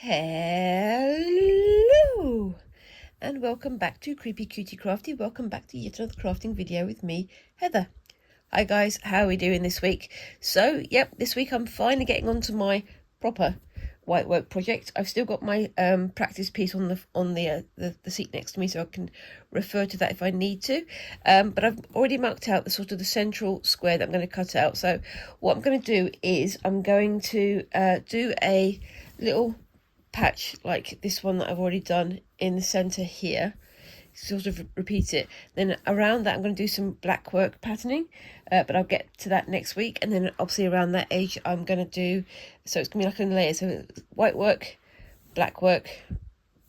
Hello and welcome back to Creepy Cutie Crafty. Welcome back to yet another crafting video with me, Heather. Hi guys, how are we doing this week? So, this week I'm finally getting onto my proper whitework project. I've still got my practice piece on the seat next to me, so I can refer to that if I need to. But I've already marked out the central square that I'm going to cut out. So what I'm going to do is I'm going to do a little patch like this one that I've already done in the center here, sort of repeat it. Then around that I'm going to do some black work patterning, but I'll get to that next week. And then obviously around that edge I'm going to do, so it's going to be like in layers, so white work, black work,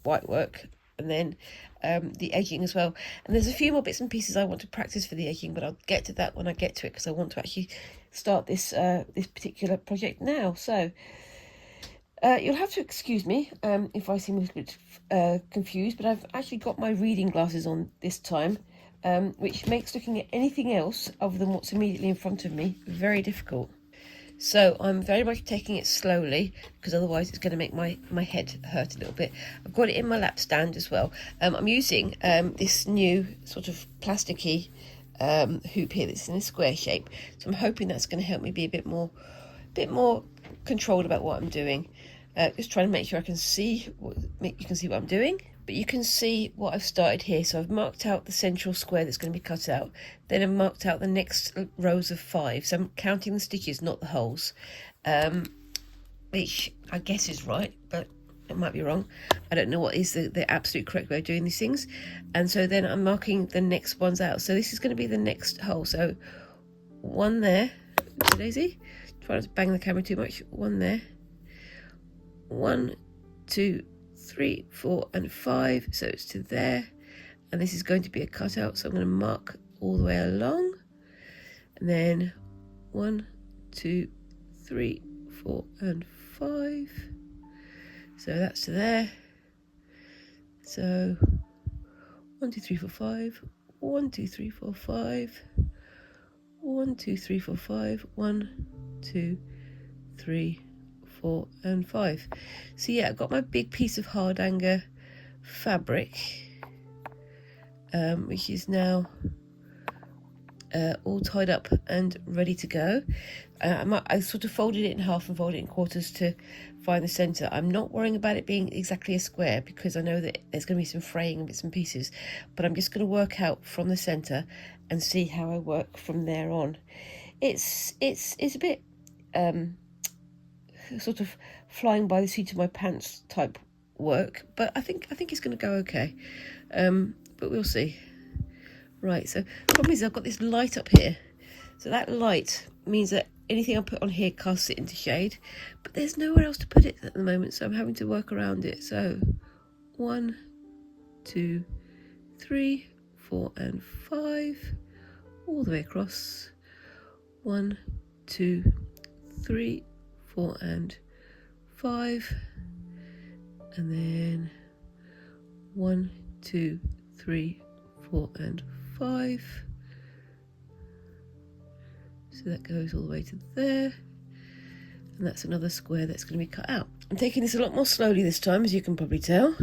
white work, and then the edging as well. And there's a few more bits and pieces I want to practice for the edging, but I'll get to that when I get to it, because I want to actually start this this particular project now. So you'll have to excuse me if I seem a little bit confused, but I've actually got my reading glasses on this time, which makes looking at anything else other than what's immediately in front of me very difficult. So I'm very much taking it slowly, because otherwise it's going to make my head hurt a little bit. I've got it in my lap stand as well. I'm using this new sort of plasticky hoop here that's in a square shape, so I'm hoping that's going to help me be a bit more controlled about what I'm doing. Just trying to make sure you can see what I'm doing, but you can see what I've started here. So I've marked out the central square that's going to be cut out, then I've marked out the next rows of 5, so I'm counting the stitches, not the holes, which I guess is right, but it might be wrong. I don't know what is the absolute correct way of doing these things. And so then I'm marking the next ones out, so this is going to be the next hole. So one there, Daisy, try not to bang the camera too much. One there, 1, 2, 3, 4 and 5, so it's to there, and this is going to be a cutout, so I'm going to mark all the way along, and then 1, 2, 3, 4 and 5, so that's to there. So 1, 2, 3, 4, 5, 1, 2, 3, 4, 5, 1, 2, 3, 4, 5, 1, 2, 3, 4 and 5. So yeah, I've got my big piece of hardanger fabric, which is now all tied up and ready to go. I sort of folded it in half and folded it in quarters to find the center. I'm not worrying about it being exactly a square, because I know that there's going to be some fraying and bits and pieces, but I'm just going to work out from the center and see how I work from there on. It's a bit sort of flying by the seat of my pants type work, but I think it's going to go okay, but we'll see. Right, so the problem is I've got this light up here, so that light means that anything I put on here casts it into shade, but there's nowhere else to put it at the moment, so I'm having to work around it. So 1, 2, 3, 4 and 5 all the way across. 1, 2, 3, 4 and 5, and then 1, 2, 3, 4 and 5, so that goes all the way to there, and that's another square that's going to be cut out. I'm taking this a lot more slowly this time, as you can probably tell,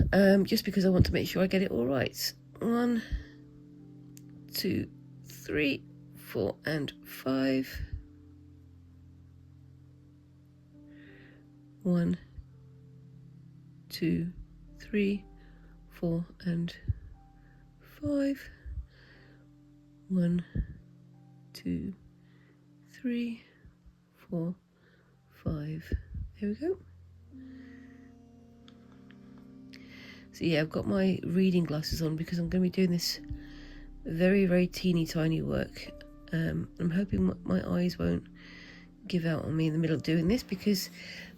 just because I want to make sure I get it all right. 1, 2, 3, 4 and 5, 1, 2, 3, 4 and 5, 1, 2, 3, 4, 5. There we go. So yeah, I've got my reading glasses on because I'm going to be doing this very teeny tiny work. I'm hoping my eyes won't give out on me in the middle of doing this, because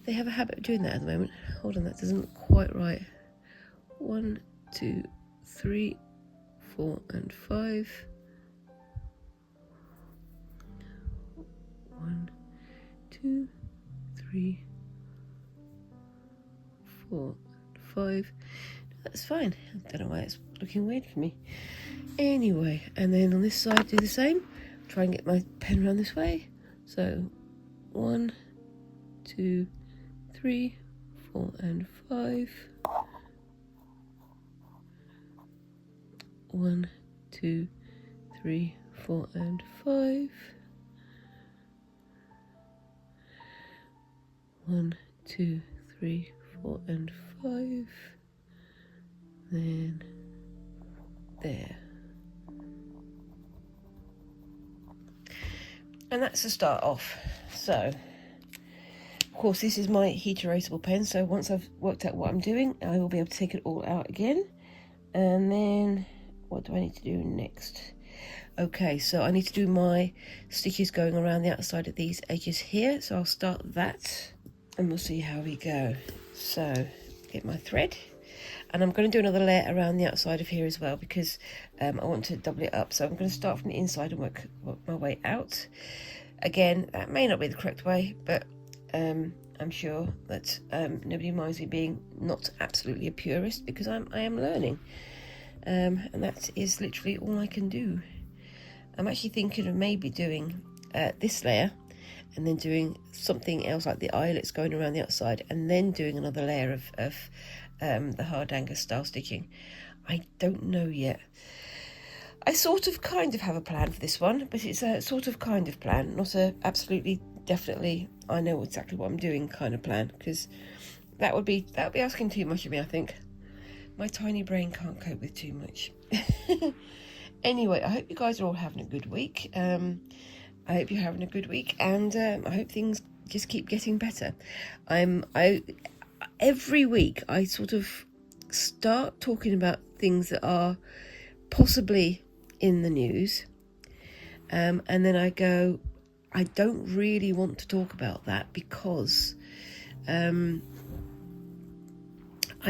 they have a habit of doing that at the moment. Hold on, that doesn't look quite right. 1, 2, 3, 4 and 5. 1, 2, 3, 4 and 5. That's fine. I don't know why it's looking weird for me. Anyway, and then on this side do the same. Try and get my pen around this way. So 1, 2, 3, 4 and 5. 1, 2, 3, 4 and 5. 1, 2, 3, 4 and 5. Then there. And that's the start off. So, of course, this is my heat erasable pen, so once I've worked out what I'm doing, I will be able to take it all out again. And then, what do I need to do next? Okay, so I need to do my stitches going around the outside of these edges here, so I'll start that, and we'll see how we go. So, get my thread. And I'm going to do another layer around the outside of here as well, because I want to double it up. So I'm going to start from the inside and work my way out. Again, that may not be the correct way, but I'm sure that nobody minds me being not absolutely a purist, because I am learning. And that is literally all I can do. I'm actually thinking of maybe doing this layer, and then doing something else like the eyelets going around the outside, and then doing another layer of the hardanger style stitching. I don't know yet. I sort of kind of have a plan for this one, but it's a sort of kind of plan, not a absolutely definitely I know exactly what I'm doing kind of plan, because that would be asking too much of me. I think my tiny brain can't cope with too much. Anyway, I hope you guys are all having a good week. I hope you're having a good week, and I hope things just keep getting better. Every week I sort of start talking about things that are possibly in the news, and then I go, I don't really want to talk about that, because I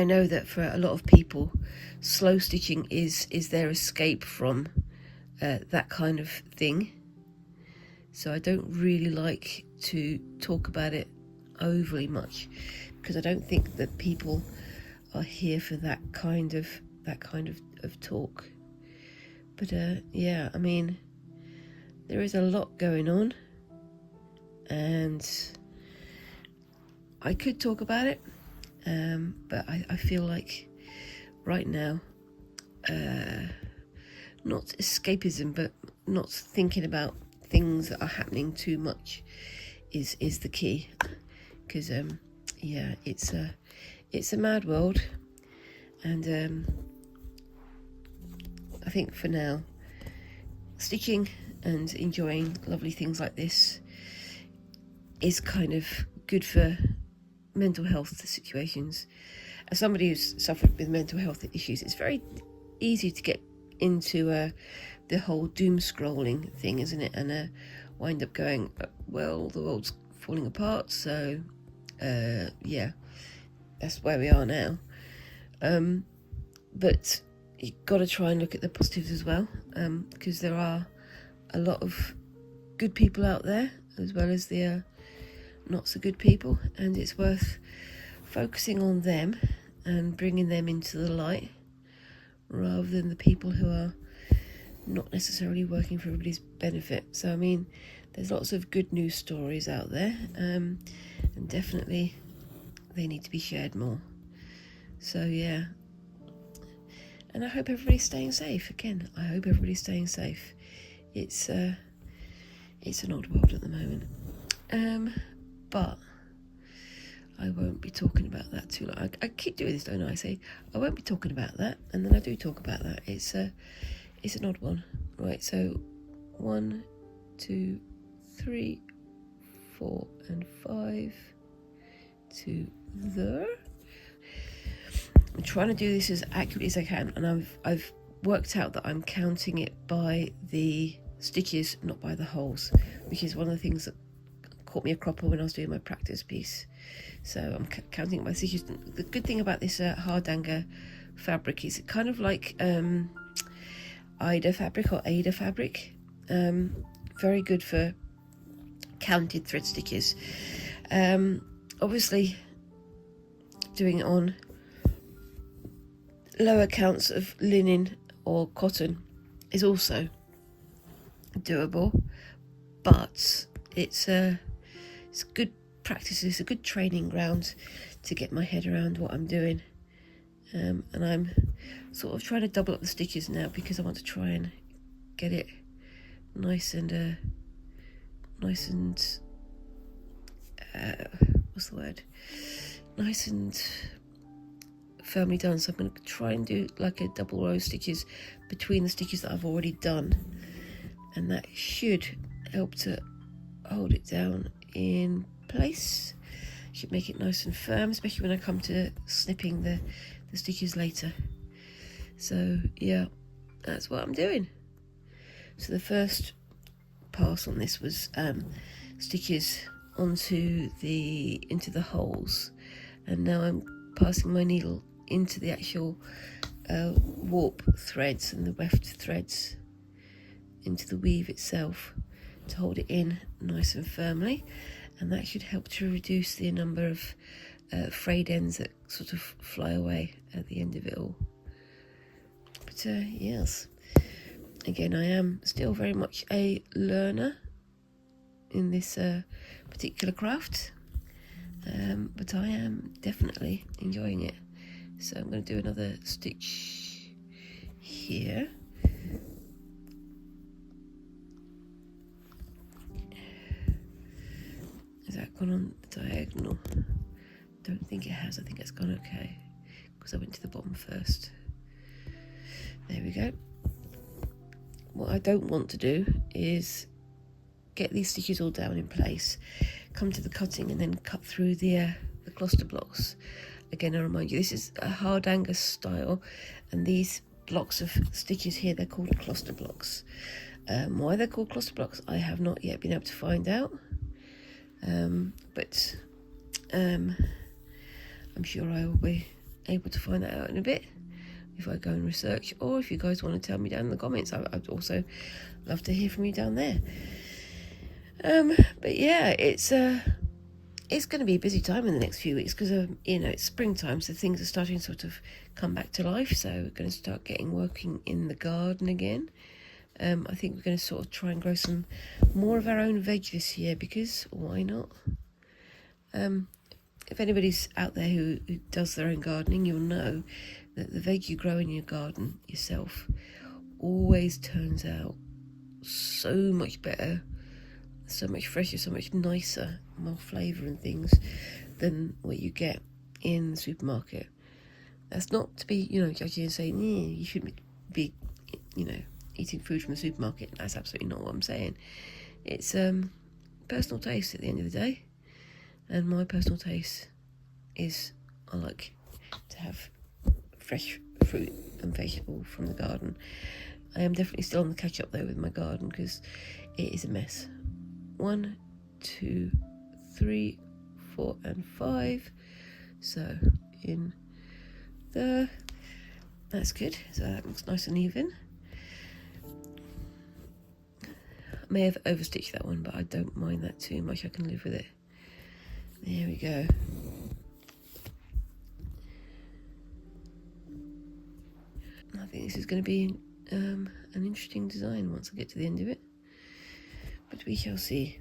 know that for a lot of people, slow stitching is their escape from that kind of thing. So I don't really like to talk about it overly much, because I don't think that people are here for that kind of talk. But yeah, I mean, there is a lot going on, and I could talk about it, but I feel like right now, not escapism, but not thinking about things that are happening too much is the key, because yeah, it's a mad world, and I think for now, stitching and enjoying lovely things like this is kind of good for mental health situations. As somebody who's suffered with mental health issues, it's very easy to get into the whole doom scrolling thing, isn't it? And wind up going, well, the world's falling apart, so yeah, that's where we are now. But you've got to try and look at the positives as well, because there are a lot of good people out there, as well as the not so good people, and it's worth focusing on them and bringing them into the light, rather than the people who are not necessarily working for everybody's benefit. So I mean, there's lots of good news stories out there, and definitely they need to be shared more. So yeah, and I hope everybody's staying safe. Again, I hope everybody's staying safe. It's an odd world at the moment, but I won't be talking about that too long. I keep doing this, don't I? I say I won't be talking about that, and then I do talk about that. It's an odd one. Right, so 1, 2, 3, 4 and 5 to there. I'm trying to do this as accurately as I can, and I've worked out that I'm counting it by the stitches, not by the holes, which is one of the things that caught me a cropper when I was doing my practice piece. So I'm counting it by stitches. The good thing about this hardanger fabric is it kind of like Ida fabric or Ada fabric, very good for counted thread stitches. Obviously doing it on lower counts of linen or cotton is also doable, but it's good practice. It's a good training ground to get my head around what I'm doing. And I'm sort of trying to double up the stitches now because I want to try and get it nice and what's the word? Nice and firmly done. So I'm going to try and do like a double row of stitches between the stitches that I've already done, and that should help to hold it down in place. Should make it nice and firm, especially when I come to snipping the stitches later. So yeah, that's what I'm doing. So the first pass on this was stitches into the holes, and now I'm passing my needle into the actual warp threads and the weft threads into the weave itself to hold it in nice and firmly, and that should help to reduce the number of frayed ends that sort of fly away at the end of it all. But yes, again, I am still very much a learner in this particular craft, but I am definitely enjoying it. So I'm going to do another stitch here. Has that gone on the diagonal? Don't think it has. I think it's gone okay because I went to the bottom first. There we go. What I don't want to do is get these stitches all down in place, come to the cutting, and then cut through the cluster blocks. Again, I remind you, this is a hard Angus style, and these blocks of stitches here, they're called cluster blocks. Why they're called cluster blocks, I have not yet been able to find out, but I'm sure I will be able to find that out in a bit if I go and research, or if you guys want to tell me down in the comments. I'd also love to hear from you down there. But yeah, it's going to be a busy time in the next few weeks because it's springtime, so things are starting to sort of come back to life. So we're going to start working in the garden again. I think we're going to sort of try and grow some more of our own veg this year, because why not? If anybody's out there who does their own gardening, you'll know that the veg you grow in your garden yourself always turns out so much better, so much fresher, so much nicer, more flavour and things than what you get in the supermarket. That's not to be, judgy and saying, you shouldn't be, eating food from the supermarket. That's absolutely not what I'm saying. It's personal taste at the end of the day, and my personal taste is I like to have fresh fruit and vegetable from the garden. I am definitely still on the catch up though with my garden because it is a mess. 1, 2, 3, 4 and 5. So in there, that's good. So that looks nice and even. I may have overstitched that one, but I don't mind that too much. I can live with it. There we go. I think this is going to be an interesting design once I get to the end of it, but we shall see.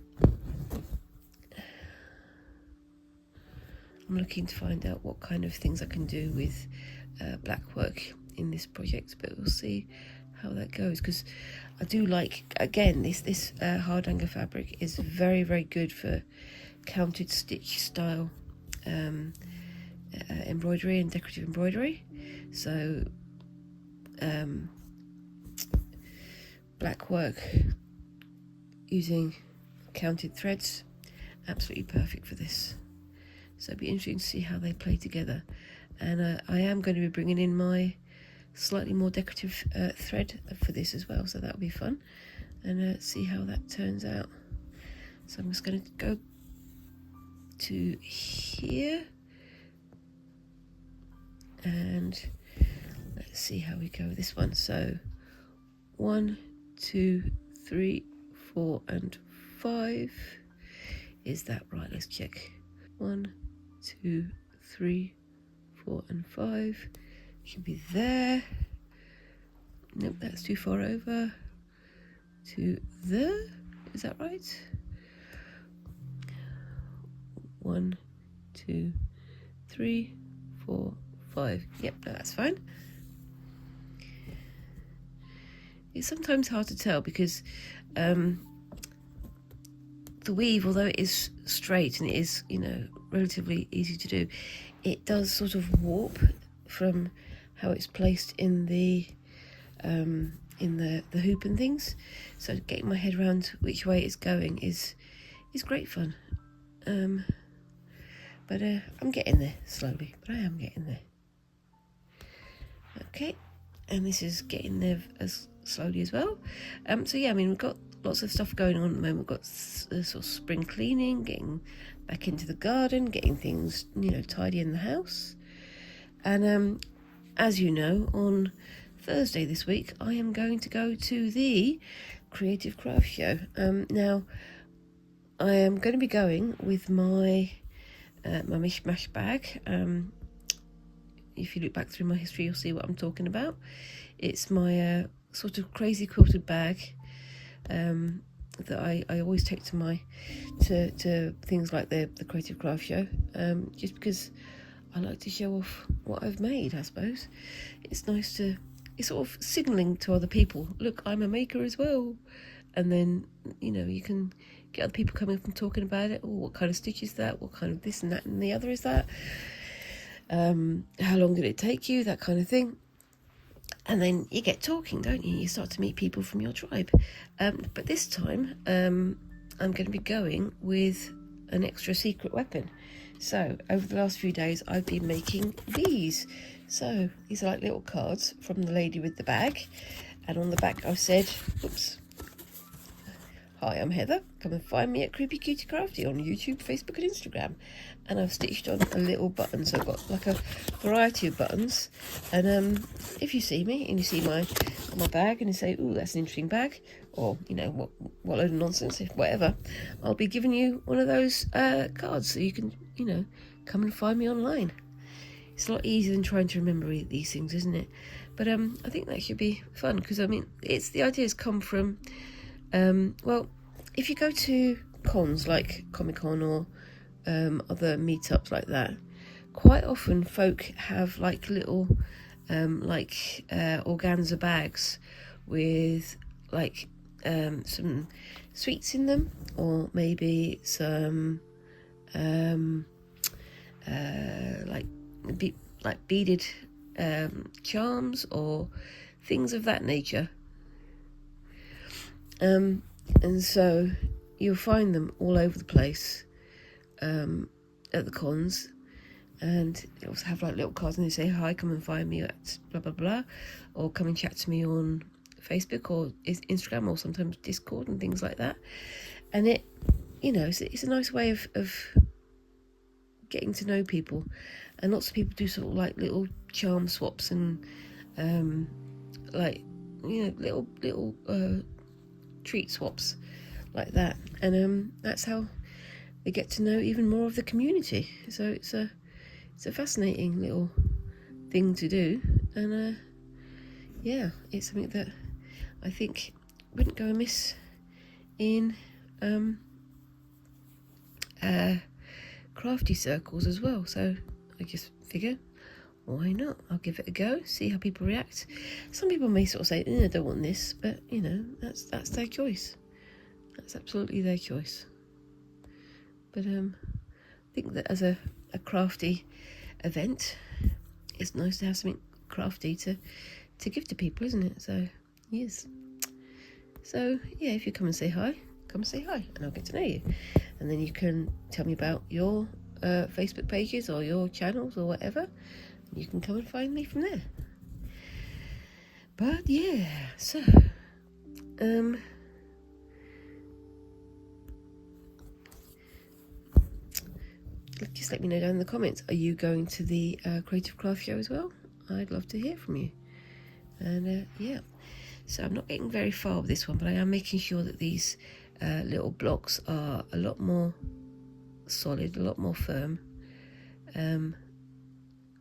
I'm looking to find out what kind of things I can do with black work in this project, but we'll see how that goes, because I do like, again, this hard hanger fabric is very, very good for counted stitch style embroidery and decorative embroidery. So black work using counted threads, absolutely perfect for this. So it'll be interesting to see how they play together. And I am going to be bringing in my slightly more decorative thread for this as well, so that'll be fun, and see how that turns out. So I'm just going to go to here, and let's see how we go with this one. So 1, 2, 3, 4 and 5. Is that right? Let's check. 1, 2, 3, 4 and 5 should be there. Nope, that's too far over. To there, is that right? 1, 2, 3, 4, 5. Yep, no, that's fine. It's sometimes hard to tell because the weave, although it is straight and it is, you know, relatively easy to do, it does sort of warp from how it's placed in the hoop and things. So getting my head around which way it's going is great fun. But I'm getting there slowly, but I am getting there. Okay, and this is getting there as slowly as well. So yeah, I mean, we've got lots of stuff going on at the moment. We've got sort of spring cleaning, getting back into the garden, getting things, you know, tidy in the house. And as you know, on Thursday this week, I am going to go to the Creative Craft Show. Now, I am going to be going with my my mishmash bag. If you look back through my history, you'll see what I'm talking about. It's my sort of crazy quilted bag that I always take to things like the Creative Craft Show, just because I like to show off what I've made, I suppose. It's nice to, it's sort of signalling to other people, look, I'm a maker as well. And then, you know, you can get other people coming up and talking about it. Oh, what kind of stitch is that? What kind of this and that and the other is that? How long did it take you? That kind of thing. And then you get talking, don't you? You start to meet people from your tribe. But this time, I'm going to be going with an extra secret weapon. So over the last few days, I've been making these. So these are like little cards from the lady with the bag. And on the back I've said, oops, hi, I'm Heather. Come and find me at Creepy Cutie Crafty on YouTube, Facebook and Instagram. And I've stitched on a little button, so I've got like a variety of buttons. And if you see me and you see my bag and you say, ooh, that's an interesting bag, or, you know, what load of nonsense, whatever, I'll be giving you one of those cards so you can, you know, come and find me online. It's a lot easier than trying to remember these things, isn't it? But I think that should be fun, because I mean, the ideas come from, well, if you go to cons like Comic-Con or other meetups like that, quite often folk have like little organza bags with like some sweets in them, or maybe some like beaded charms or things of that nature. And so you'll find them all over the place at the cons, and they also have like little cards and they say, hi, come and find me at blah blah blah, or come and chat to me on Facebook or Instagram, or sometimes Discord and things like that. And it, you know, it's a nice way of getting to know people, and lots of people do sort of like little charm swaps and like, you know, little treat swaps like that, and that's how they get to know even more of the community. So it's a fascinating little thing to do, and yeah, it's something that I think wouldn't go amiss in crafty circles as well. So I just figure, why not? I'll give it a go, see how people react. Some people may sort of say, I don't want this, but you know, that's their choice. That's absolutely their choice. But I think that as a crafty event, it's nice to have something crafty to give to people, isn't it? So yes. So yeah, if you come and say hi, come and say hi, and I'll get to know you, and then you can tell me about your Facebook pages or your channels or whatever. You can come and find me from there. But yeah, so just let me know down in the comments, are you going to the Creative Craft Show as well? I'd love to hear from you. And yeah, so I'm not getting very far with this one, but I am making sure that these little blocks are a lot more solid, a lot more firm.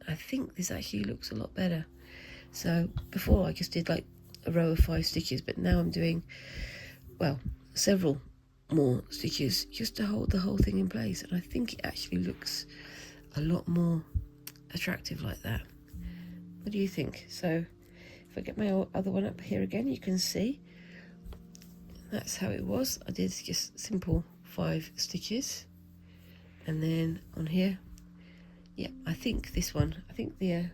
I think this actually looks a lot better. So before I just did like a row of 5 stitches, but now I'm doing, well, several more stitches just to hold the whole thing in place, and I think it actually looks a lot more attractive like that. What do you think? So if I get my other one up here again, you can see that's how it was. I did just simple 5 stitches, and then on here, yeah, I think this one, I think the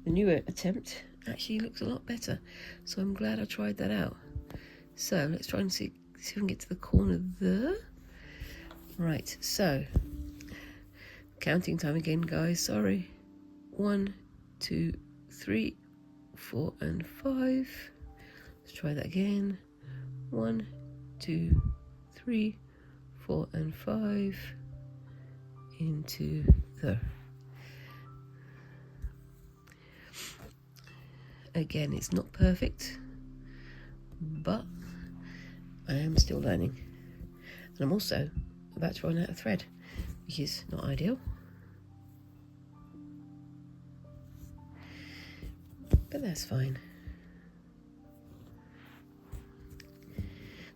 newer attempt actually looks a lot better, so I'm glad I tried that out. So let's try and see if we can get to the corner there. Right, so counting time again, guys, sorry. 1, 2, 3, 4 and 5. Let's try that again. 1, 2, 3, 4 and 5 into the. Again, it's not perfect, but I am still learning, and I'm also about to run out of thread, which is not ideal, but that's fine.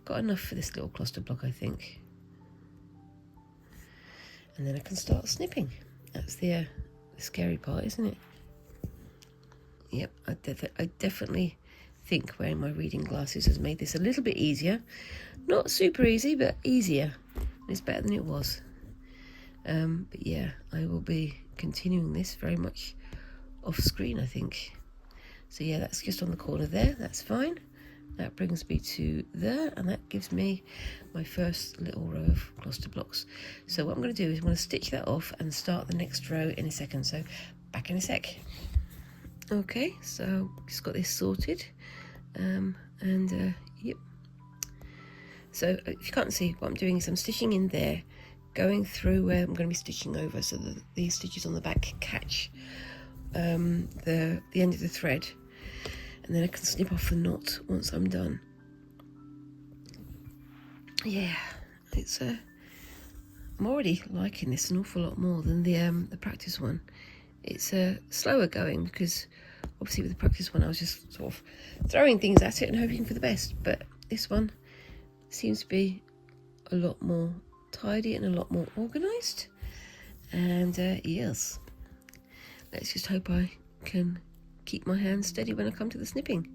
Got enough for this little cluster block, I think, and then I can start snipping. That's the scary part, isn't it? Yep, I definitely think wearing my reading glasses has made this a little bit easier. Not super easy, but easier. It's better than it was. But yeah, I will be continuing this very much off screen, I think. So yeah, that's just on the corner there. That's fine. That brings me to there, and that gives me my first little row of cluster blocks. So what I'm going to do is I'm going to stitch that off and start the next row in a second. So back in a sec. Okay, so just got this sorted, yep. So if you can't see, what I'm doing is I'm stitching in there, going through where I'm going to be stitching over, so that these stitches on the back catch the end of the thread, and then I can snip off the knot once I'm done. Yeah, it's I'm already liking this an awful lot more than the practice one. It's slower going, because obviously with the practice one I was just sort of throwing things at it and hoping for the best, but this one seems to be a lot more tidy and a lot more organised, and yes, let's just hope I can keep my hands steady when I come to the snipping.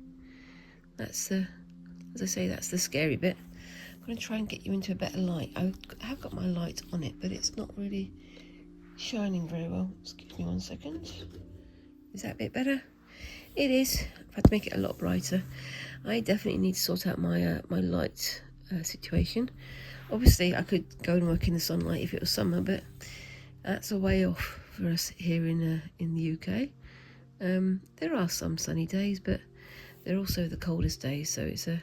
That's as I say, that's the scary bit. I'm going to try and get you into a better light. I have got my light on it, but it's not really shining very well. Excuse me 1 second. Is that a bit better? It is. I've had to make it a lot brighter. I definitely need to sort out my my light situation. Obviously I could go and work in the sunlight if it was summer, but that's a way off for us here in the UK. There are some sunny days, but they're also the coldest days, so it's a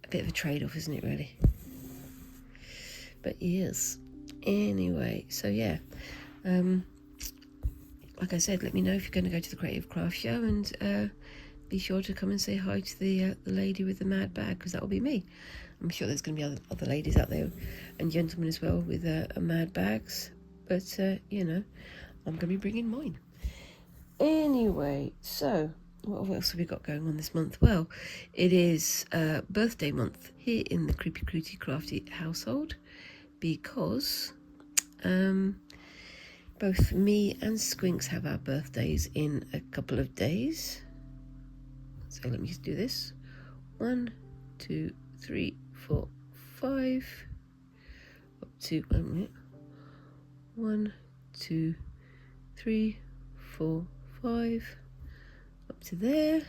bit of a trade-off, isn't it, really? But yes. Anyway, so yeah, like I said, let me know if you're going to go to the Creative Craft Show, and be sure to come and say hi to the lady with the mad bag, because that will be me. I'm sure there's going to be other ladies out there and gentlemen as well with mad bags, but you know, I'm going to be bringing mine. Anyway, so what else have we got going on this month? Well, it is birthday month here in the Creepy Cootie Crafty household, because both me and Squinks have our birthdays in a couple of days. So let me just do this. 1, 2, 3, 4, 5. Up to 1, 2, 3, 4, 5. Up to there.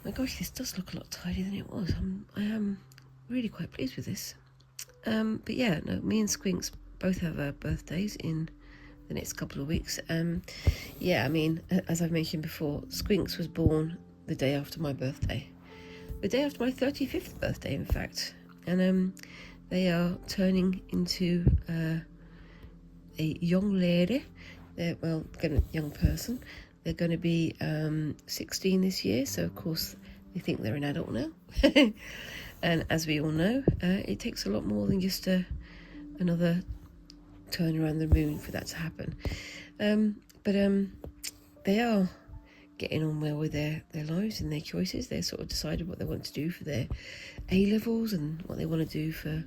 My gosh, this does look a lot tidier than it was. I am really quite pleased with this. But yeah, no, me and Squinks both have our birthdays in the next couple of weeks. Yeah, I mean, as I've mentioned before, Squinks was born the day after my birthday. The day after my 35th birthday, in fact. And they are turning into a young lady. Young person. They're going to be 16 this year, so of course they think they're an adult now. And as we all know, it takes a lot more than just another turn around the moon for that to happen. But they are getting on well with their lives and their choices. They've sort of decided what they want to do for their A-levels and what they want to do for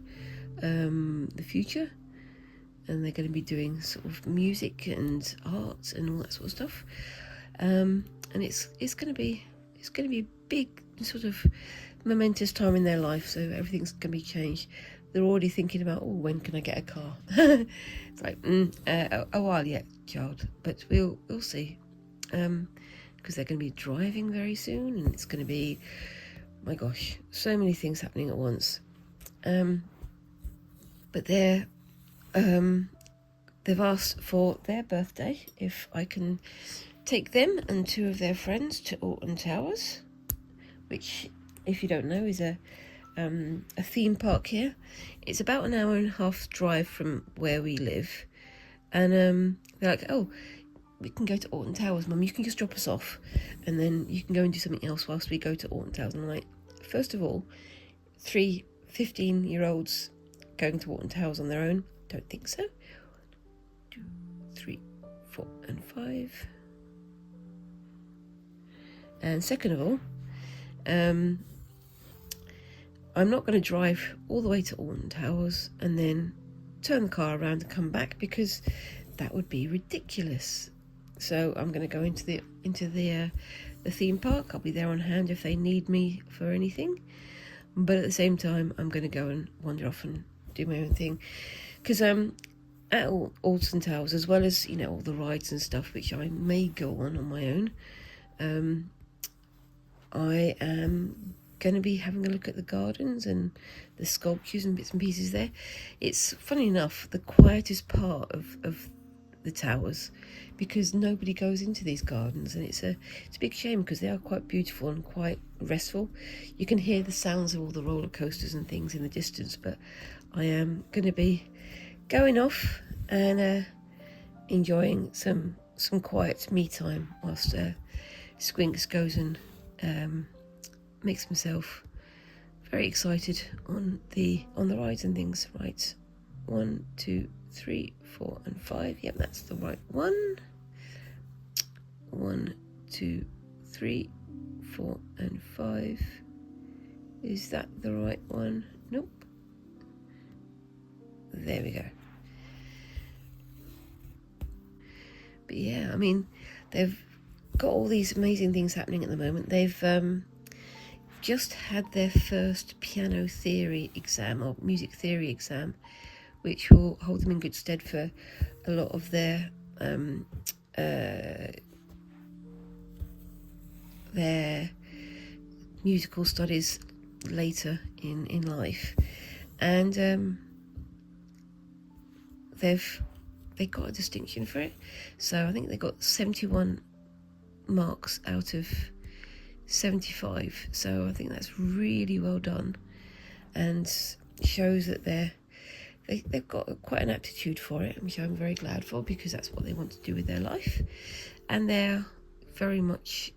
the future. and they're going to be doing sort of music and art and all that sort of stuff. And it's going to be a big sort of momentous time in their life. So everything's going to be changed. They're already thinking about, oh, when can I get a car? It's like a while yet, child, but we'll see. Because they're going to be driving very soon, and it's going to be, my gosh, so many things happening at once. But they've asked for their birthday if I can take them and 2 of their friends to Alton Towers, which, if you don't know, is a theme park here. It's about an hour and a half drive from where we live, and they're like, oh, we can go to Alton Towers, Mum, you can just drop us off and then you can go and do something else whilst we go to Alton Towers. And I'm like, first of all, 3 15-year-olds going to Alton Towers on their own? Don't think so. 1, 2, 3, 4 and 5. And second of all, I'm not going to drive all the way to Alton Towers and then turn the car around and come back, because that would be ridiculous. So I'm going to go into the theme park. I'll be there on hand if they need me for anything. But at the same time, I'm going to go and wander off and do my own thing. Because at Alton Towers, as well as, all the rides and stuff, which I may go on my own, I am going to be having a look at the gardens and the sculptures and bits and pieces there. It's, funny enough, the quietest part of the towers, because nobody goes into these gardens, and it's a big shame, because they are quite beautiful and quite restful. You can hear the sounds of all the roller coasters and things in the distance, but I am going to be going off and enjoying some quiet me time whilst Squinks goes and makes himself very excited on the rides and things. Right, 1, 2, 3, 4 and 5. Yep, that's the right one. 1, 2, 3, 4 and 5. Is that the right one? Nope. There we go. But yeah, I mean, they've got all these amazing things happening at the moment. They've just had their first piano theory exam, or music theory exam, which will hold them in good stead for a lot of their musical studies later in life. And they got a distinction for it. So I think they got 71 marks out of 75. So I think that's really well done, and shows that they've got quite an aptitude for it, which I'm very glad for, because that's what they want to do with their life. And they're very much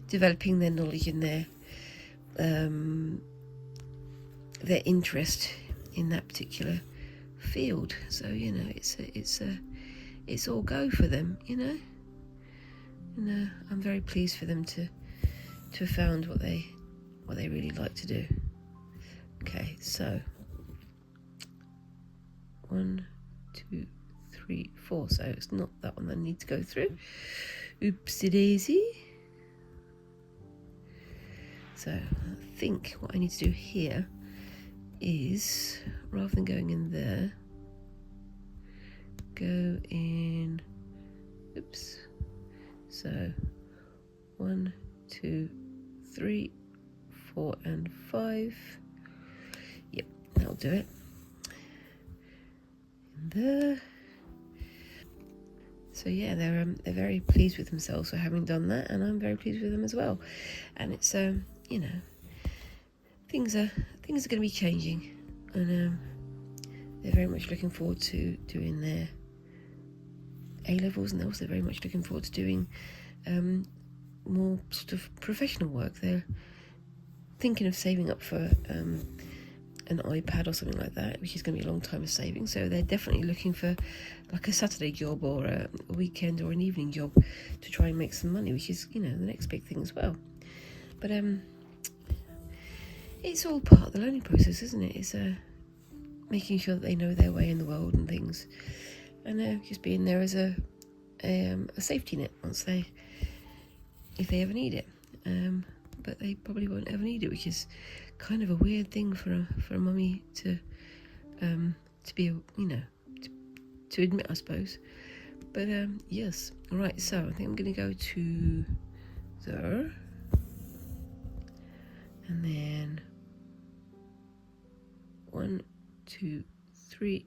developing their knowledge and their interest in that particular field. So it's all go for them, and I'm very pleased for them to have found what they really like to do. Okay, so 1, 2, 3, 4. So it's not that one that I need to go through. Oopsie daisy. So I think what I need to do here is, rather than going in there, go in. Oops. So 1, 2, 3, 4 and 5. Yep, that'll do it. In there. So yeah, they're very pleased with themselves for having done that, and I'm very pleased with them as well. And it's things are going to be changing, and they're very much looking forward to doing their A-levels, and they're also very much looking forward to doing more sort of professional work. They're thinking of saving up for an iPad or something like that, which is going to be a long time of saving. So they're definitely looking for like a Saturday job or a weekend or an evening job to try and make some money, which is the next big thing as well. But it's all part of the learning process, isn't it? It's making sure that they know their way in the world and things, and just being there as a safety net if they ever need it. But they probably won't ever need it, which is kind of a weird thing for a mummy to be, to admit, I suppose. But yes, all right. So I think I'm going to go to there, and then 1, 2, 3,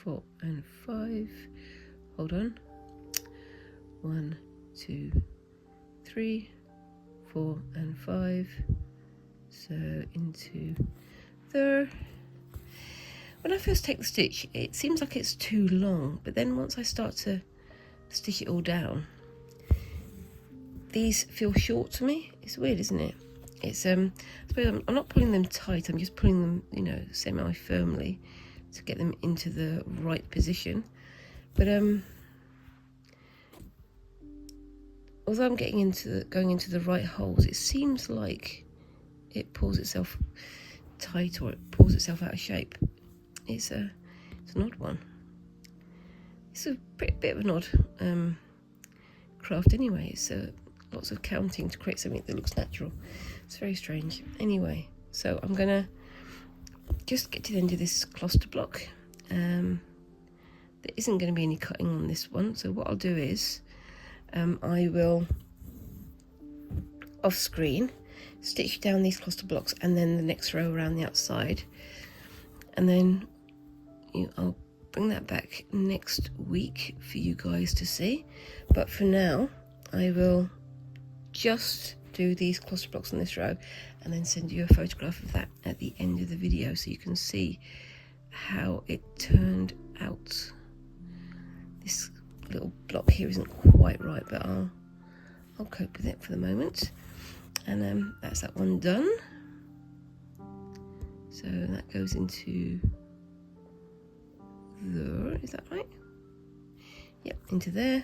4, and 5. Hold on. 1, 2, 3, 4, and 5. So into there. When I first take the stitch, it seems like it's too long, but then once I start to stitch it all down, these feel short to me. It's weird, isn't it? It's I suppose I'm not pulling them tight, I'm just pulling them, semi-firmly to get them into the right position. But although I'm going into the right holes, it seems like it pulls itself tight, or it pulls itself out of shape. It's an odd one. It's a bit of an odd craft anyway. It's lots of counting to create something that looks natural. It's very strange. Anyway, so I'm gonna just get to the end of this cluster block. There isn't going to be any cutting on this one, so what I'll do is I will off screen stitch down these cluster blocks and then the next row around the outside, and then I'll bring that back next week for you guys to see. But for now, I will just do these cluster blocks on this row and then send you a photograph of that at the end of the video so you can see how it turned out. This little block here isn't quite right, but I'll cope with it for the moment. And that's that one done. So that goes into there, is that right? Yep, into there.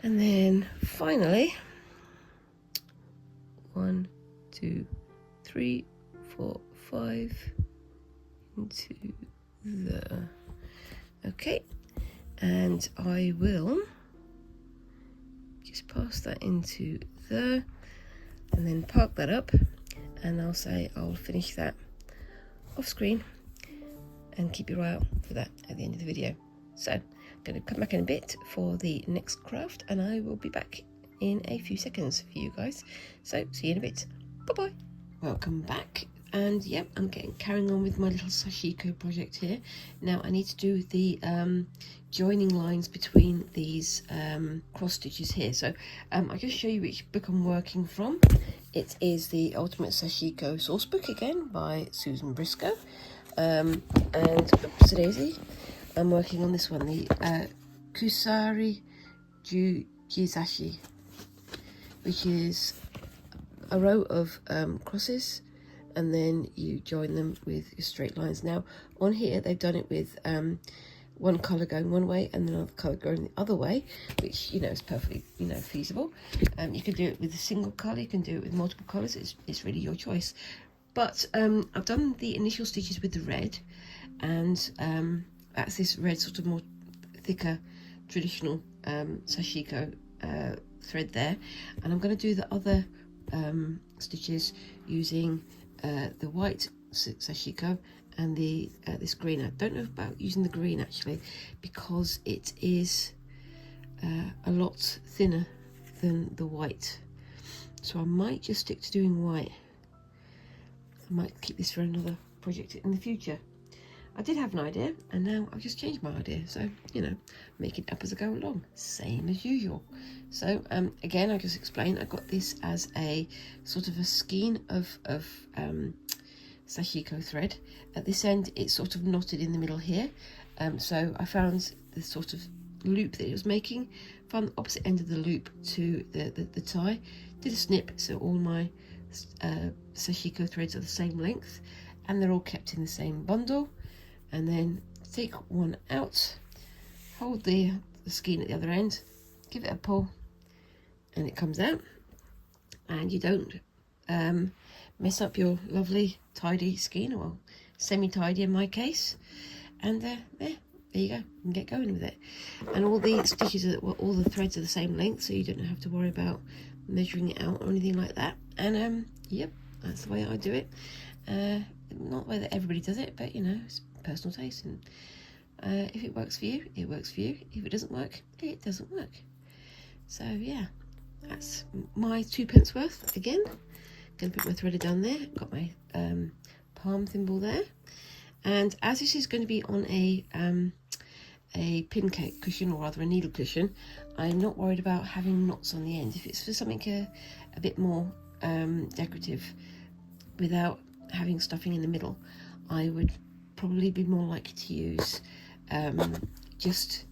And then finally 1, 2, 3, 4, 5 into there. Okay, and I will just pass that into there and then park that up, and I'll finish that off screen and keep your eye out for that at the end of the video. So I'm going to come back in a bit for the next craft, and I will be back in a few seconds for you guys. So see you in a bit. Bye bye. Welcome back. And yep, I'm carrying on with my little Sashiko project here. Now I need to do the joining lines between these cross stitches here. So I'll just show you which book I'm working from. It is the Ultimate Sashiko Sourcebook again by Susan Briscoe. And oopsie-daisy, I'm working on this one, the Kusari Jizashi, which is a row of crosses, and then you join them with your straight lines. Now on here they've done it with one colour going one way and another colour going the other way, which is perfectly feasible. You can do it with a single colour, you can do it with multiple colours, it's really your choice. But I've done the initial stitches with the red, and that's this red sort of more thicker traditional Sashiko thread there, and I'm going to do the other stitches using the white Sashiko and the this green. I don't know about using the green actually, because it is a lot thinner than the white, so I might just stick to doing white. I might keep this for another project in the future. I did have an idea, and now I've just changed my idea, so make it up as I go along, same as usual. So again, I'll just explain. I got this as a sort of a skein of Sashiko thread. At this end it's sort of knotted in the middle here, so I found the sort of loop that it was making, found the opposite end of the loop to the tie, did a snip so all my Sashiko threads are the same length and they're all kept in the same bundle, and then take one out, hold the skein at the other end, give it a pull, and it comes out, and you don't mess up your lovely tidy skein. Well, semi-tidy in my case. And there you go, you can get going with it. And all the stitches are, well, all the threads are the same length, so you don't have to worry about measuring it out or anything like that. And yep, that's the way I do it. Not the way that everybody does it, but you know, it's personal taste, and if it works for you, it works for you. If it doesn't work, it doesn't work. So yeah, that's my 2p worth. Again, gonna put my threader down there. Got my palm thimble there, and as this is going to be on a pin cushion, or rather a needle cushion, I'm not worried about having knots on the end. If it's for something a bit more decorative without having stuffing in the middle, I would probably be more likely to use just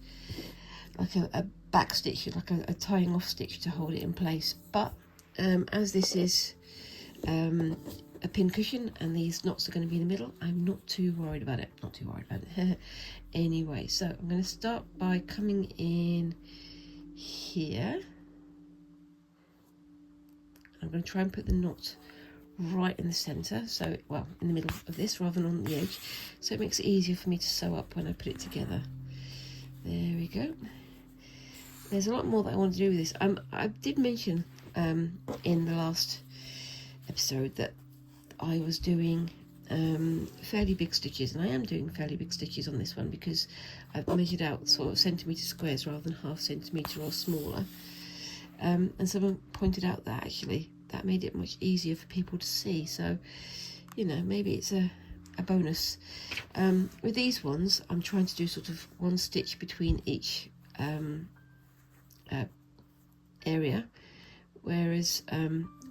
like a back stitch, like a tying off stitch to hold it in place. But as this is a pin cushion and these knots are going to be in the middle, I'm not too worried about it. Anyway, so I'm going to start by coming in here. I'm going to try and put the knot right in the center, so well, in the middle of this rather than on the edge, so it makes it easier for me to sew up when I put it together. There we go. There's a lot more that I want to do with this. I did mention in the last episode that I was doing fairly big stitches, and I am doing fairly big stitches on this one because I've measured out sort of centimetre squares rather than half centimetre or smaller, and someone pointed out that actually that made it much easier for people to see. So, you know, maybe it's a bonus. With these ones, I'm trying to do sort of one stitch between each area, whereas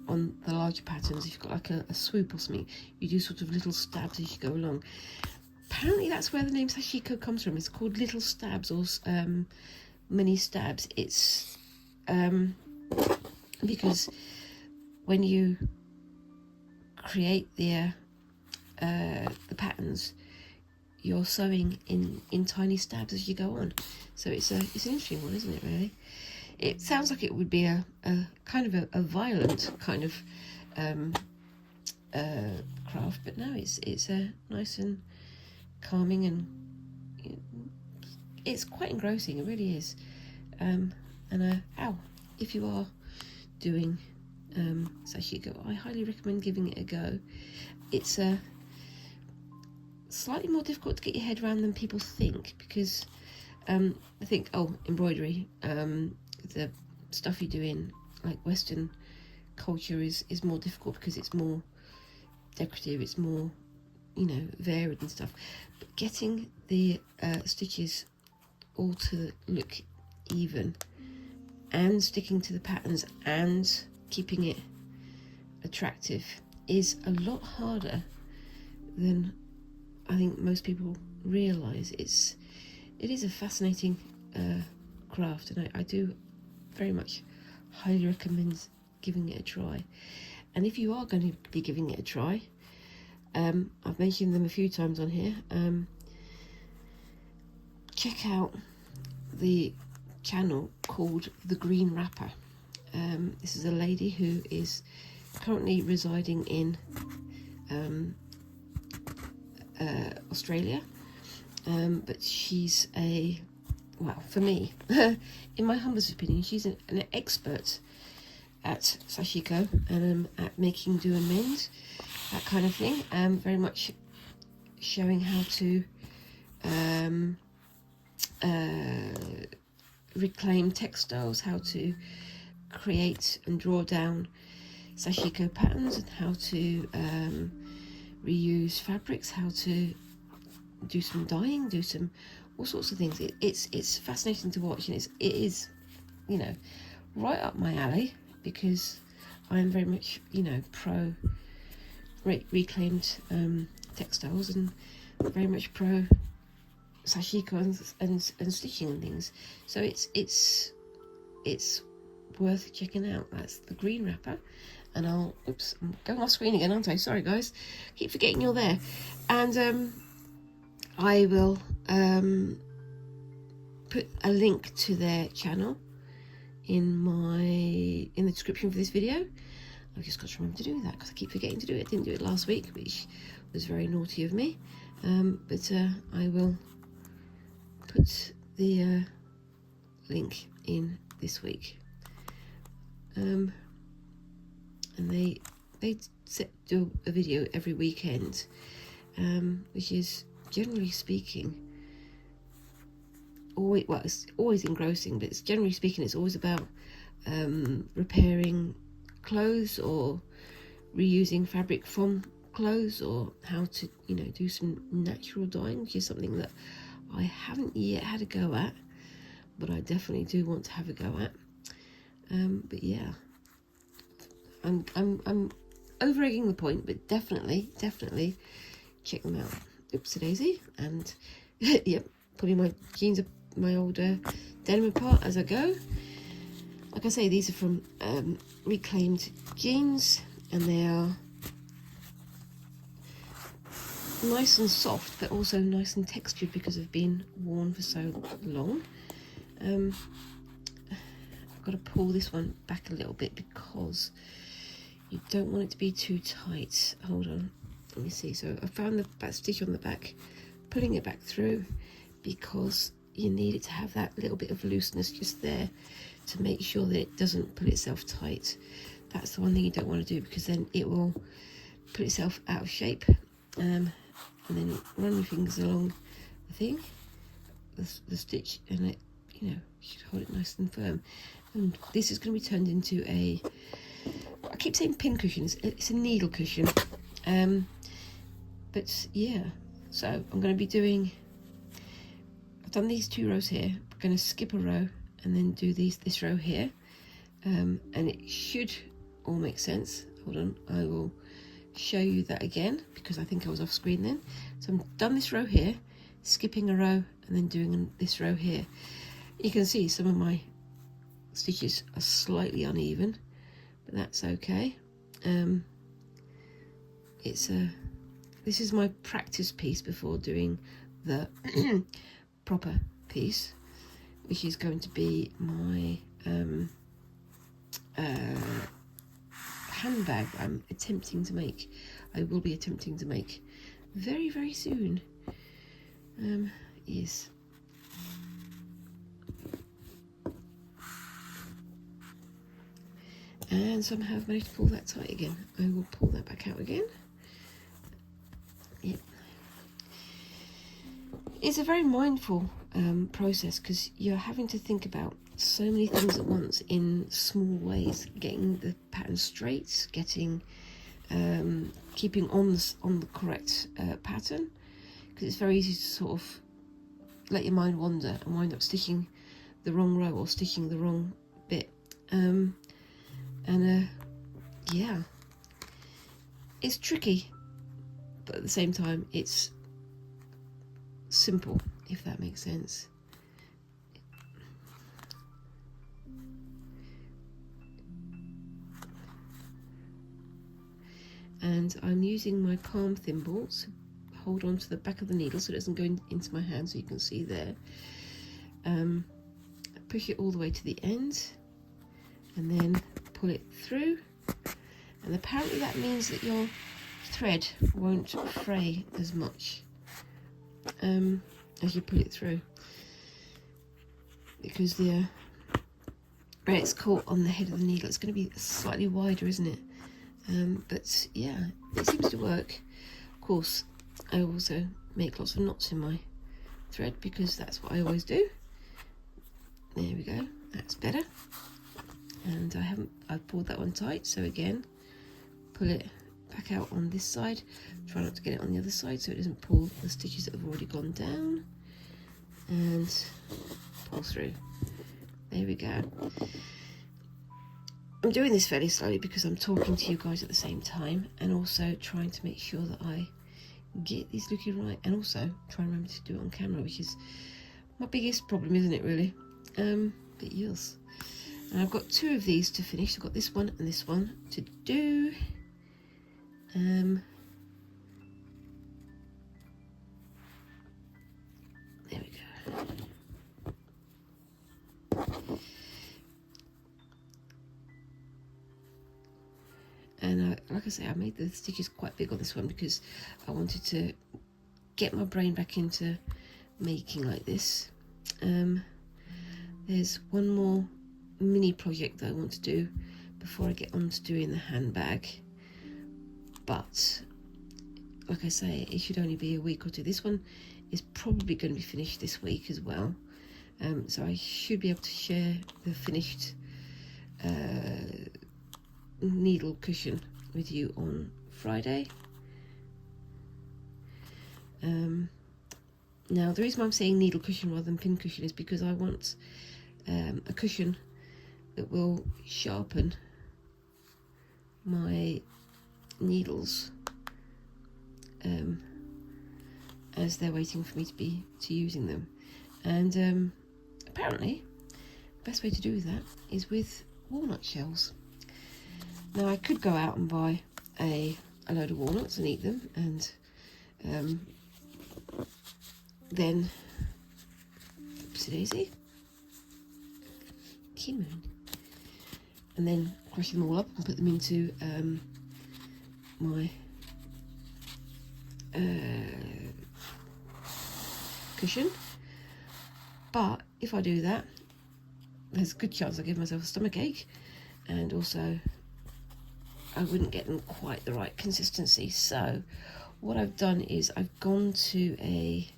on the larger patterns, if you've got like a swoop or something, you do sort of little stabs as you go along. Apparently that's where the name Sashiko comes from. It's called little stabs or mini stabs. It's because when you create the patterns, you're sewing in tiny stabs as you go on. So it's an interesting one, isn't it, really? It sounds like it would be a kind of a violent kind of craft, but no, it's a nice and calming, and it's quite engrossing. It really is. And if you are doing Sashiko, I highly recommend giving it a go. It's slightly more difficult to get your head around than people think, because I think, embroidery, the stuff you do in like Western culture is more difficult because it's more decorative, it's more, you know, varied and stuff. But getting the stitches all to look even and sticking to the patterns and keeping it attractive is a lot harder than I think most people realise. It is a fascinating craft, and I do very much highly recommend giving it a try. And if you are going to be giving it a try, I've mentioned them a few times on here, check out the channel called The Green Wrapper. This is a lady who is currently residing in Australia, but she's for me, in my humblest opinion, she's an expert at Sashiko and at making do and mend, that kind of thing. Very much showing how to reclaim textiles, how to create and draw down Sashiko patterns, and how to reuse fabrics, how to do some dyeing, do some all sorts of things. It's fascinating to watch, and it is, you know, right up my alley, because I'm very much, you know, pro reclaimed textiles, and very much pro Sashiko and stitching and things. So it's worth checking out. That's The Green Wrapper. And I'm going off screen again, aren't I? Sorry guys, keep forgetting you're there. And I will put a link to their channel in the description for this video. I've just got to remember to do that because I keep forgetting to do it. I didn't do it last week, which was very naughty of me, but I will put the link in this week. And they do a video every weekend, which is, generally speaking, always, well, it's always engrossing, but it's generally speaking, it's always about repairing clothes or reusing fabric from clothes, or how to, you know, do some natural dyeing, which is something that I haven't yet had a go at, but I definitely do want to have a go at. But yeah, I'm over egging the point, but definitely check them out. Oopsie daisy. And yep, putting my jeans, my old denim apart as I go. Like I say, these are from reclaimed jeans, and they are nice and soft, but also nice and textured because they've been worn for so long. I've got to pull this one back a little bit because you don't want it to be too tight. Hold on, let me see. So I found the back stitch on the back, pulling it back through, because you need it to have that little bit of looseness just there to make sure that it doesn't pull itself tight. That's the one thing you don't want to do, because then it will put itself out of shape. And then run your fingers along the thing, the stitch, and it, you know, you should hold it nice and firm. And this is going to be turned into a, I keep saying pin cushions, it's a needle cushion. But yeah, so I'm going to be doing, I've done these 2 rows here, I'm going to skip a row and then do this row here, and it should all make sense. Hold on, I will show you that again, because I think I was off screen then. So I've done this row here, skipping a row, and then doing this row here. You can see some of my stitches are slightly uneven, but that's okay. This is my practice piece before doing the proper piece, which is going to be my handbag I'm attempting to make. I will be attempting to make very soon. Yes. And somehow I've managed to pull that tight again. I will pull that back out again. Yep. It's a very mindful process, because you're having to think about so many things at once in small ways. Getting the pattern straight, getting keeping on the correct pattern, because it's very easy to sort of let your mind wander and wind up stitching the wrong row or stitching the wrong bit. Yeah, it's tricky, but at the same time it's simple, if that makes sense. And I'm using my palm thimble to hold on to the back of the needle so it doesn't go into my hand, so you can see there. Push it all the way to the end and then pull it through, and apparently that means that your thread won't fray as much as you pull it through, because where it's caught on the head of the needle, it's going to be slightly wider, isn't it? But yeah, it seems to work. Of course, I also make lots of knots in my thread, because that's what I always do. There we go, that's better. And I've pulled that one tight, so again, pull it back out on this side. Try not to get it on the other side so it doesn't pull the stitches that have already gone down, and pull through. There we go. I'm doing this fairly slowly because I'm talking to you guys at the same time, and also trying to make sure that I get these looking right, and also try and remember to do it on camera, which is my biggest problem, isn't it, really? But yes. And I've got 2 of these to finish. I've got this one and this one to do. There we go. And like I say, I made the stitches quite big on this one because I wanted to get my brain back into making like this. There's one more mini project that I want to do before I get on to doing the handbag, but like I say, it should only be a week or two. This one is probably going to be finished this week as well, so I should be able to share the finished needle cushion with you on Friday. Now the reason why I'm saying needle cushion rather than pin cushion is because I want a cushion that will sharpen my needles as they're waiting for me to using them. And apparently the best way to do that is with walnut shells. Now I could go out and buy a load of walnuts and eat them, and then oopsie daisy, Moon, and then crush them all up and put them into my cushion. But if I do that, there's a good chance I'll give myself a stomach ache, and also I wouldn't get them quite the right consistency. So what I've done is I've gone to a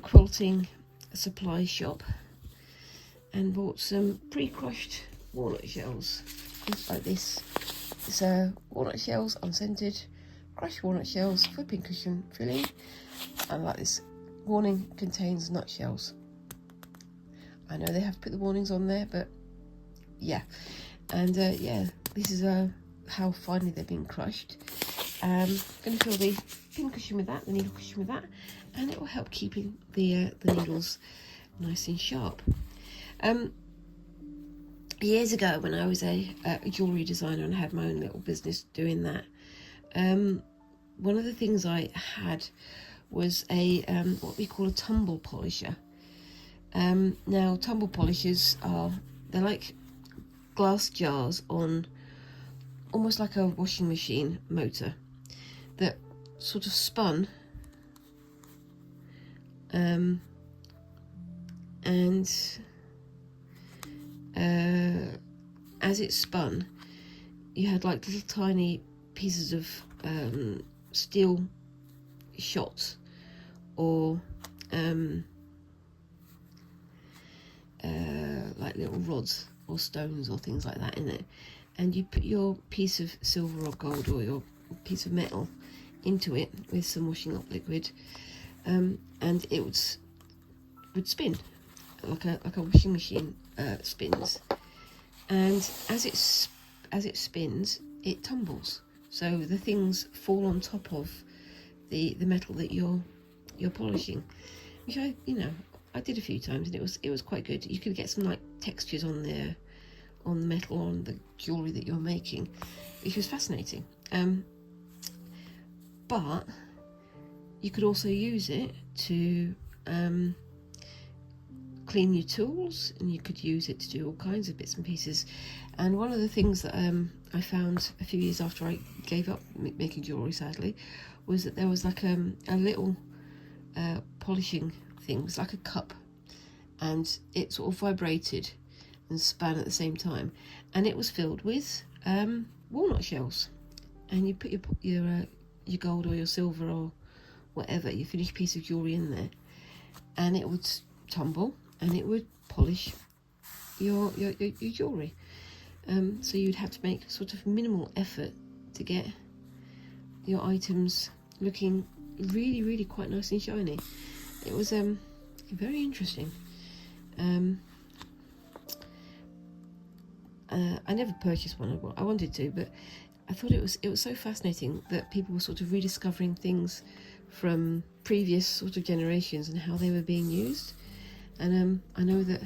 quilting supply shop and bought some pre-crushed walnut shells, just like this. It's walnut shells, unscented, crushed walnut shells for pincushion filling, and like this. Warning, contains nut-shells. I know they have to put the warnings on there, but yeah. And yeah, this is how finely they've been crushed. I'm going to fill the pincushion with that, the needle cushion with that, and it will help keeping the needles nice and sharp. Years ago, when I was a jewellery designer and had my own little business doing that, one of the things I had was a what we call a tumble polisher. Now tumble polishers they're like glass jars on almost like a washing machine motor that sort of spun, and as it spun, you had like little tiny pieces of steel shots or like little rods or stones or things like that in it, and you put your piece of silver or gold or your piece of metal into it with some washing up liquid, and it would spin like a washing machine spins, and as it spins, it tumbles, so the things fall on top of the metal that you're polishing, which I did a few times, and it was quite good. You could get some like textures on the metal, on the jewellery that you're making, which was fascinating. But you could also use it to clean your tools, and you could use it to do all kinds of bits and pieces. And one of the things that I found a few years after I gave up making jewellery, sadly, was that there was like a little polishing thing. It was like a cup, and it sort of vibrated and span at the same time, and it was filled with walnut shells, and you put your gold or your silver or whatever, your finished piece of jewellery in there, and it would tumble and it would polish your jewellery. So you'd have to make sort of minimal effort to get your items looking really, really quite nice and shiny. It was very interesting. I never purchased one. I wanted to, but I thought it was so fascinating that people were sort of rediscovering things from previous sort of generations and how they were being used. And I know that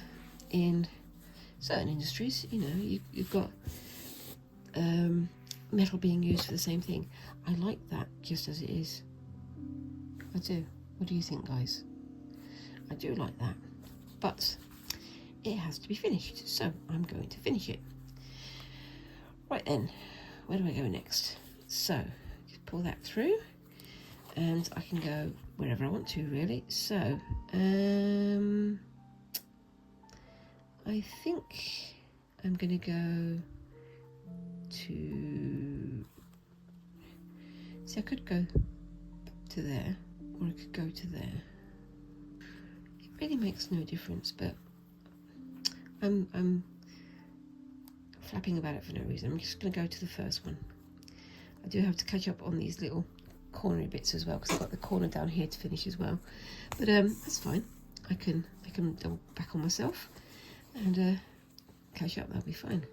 in certain industries, you've got metal being used for the same thing. I like that just as it is. I do. What do you think, guys? I do like that, but it has to be finished, so I'm going to finish it. Right then, where do I go next? So just pull that through and I can go wherever I want to, really. So I think I'm gonna go to, see, I could go to there or I could go to there. It really makes no difference, but I'm flapping about it for no reason. I'm just going to go to the first one. I do have to catch up on these little cornery bits as well, because I've got the corner down here to finish as well. But that's fine. I can double back on myself and catch up. That'll be fine.